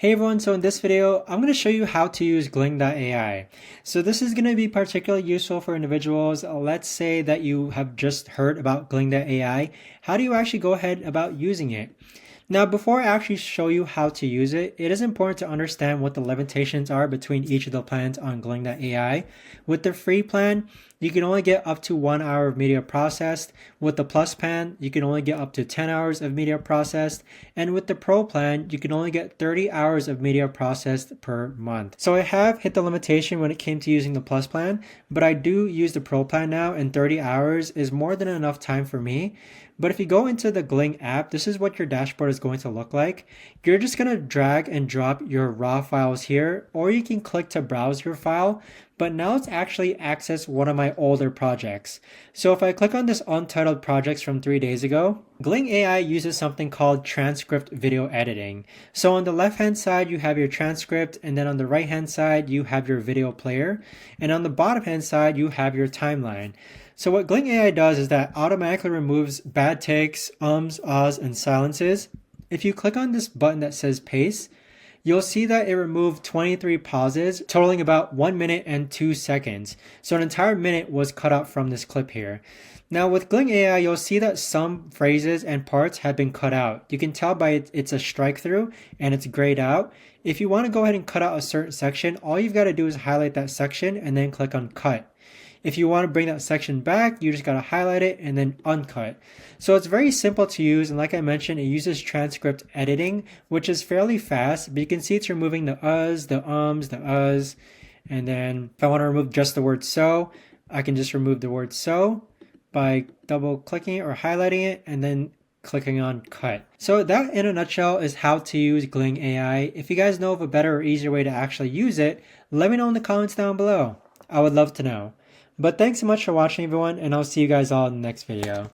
Hey everyone, so in this video, I'm going to show you how to use Gling.ai. So this is going to be particularly useful for individuals. Let's say that you have just heard about Gling.ai. How do you actually go ahead about using it? Now, before I actually show you how to use it, it is important to understand what the limitations are between each of the plans on Gling.ai. With the free plan, you can only get up to 1 hour of media processed. With the plus plan, you can only get up to 10 hours of media processed. And with the pro plan, you can only get 30 hours of media processed per month. So I have hit the limitation when it came to using the plus plan, but I do use the pro plan now, and 30 hours is more than enough time for me. But if you go into the Gling app, this is what your dashboard is going to look like. You're just going to drag and drop your raw files here, or you can click to browse your file. But now let's actually access one of my older projects. So if I click on this untitled projects from 3 days ago, Gling AI uses something called transcript video editing. So on the left hand side, you have your transcript, and then on the right hand side, you have your video player. And on the bottom hand side, you have your timeline. So what Gling AI does is that automatically removes bad takes, ahs, and silences. If you click on this button that says paste, you'll see that it removed 23 pauses, totaling about 1 minute and 2 seconds. So an entire minute was cut out from this clip here. Now with Gling AI, you'll see that some phrases and parts have been cut out. You can tell by it's a strike through and it's grayed out. If you want to go ahead and cut out a certain section, all you've got to do is highlight that section and then click on cut. If you want to bring that section back, you just got to highlight it and then uncut. So it's very simple to use, and like I mentioned, it uses transcript editing, which is fairly fast, but you can see it's removing the uhs, the ums, the uhs, and then if I want to remove just the word so, I can just remove the word so by double clicking or highlighting it and then clicking on cut. So that in a nutshell is how to use Gling AI. If you guys know of a better or easier way to actually use it, let me know in the comments down below. I would love to know. But thanks so much for watching everyone, and I'll see you guys all in the next video.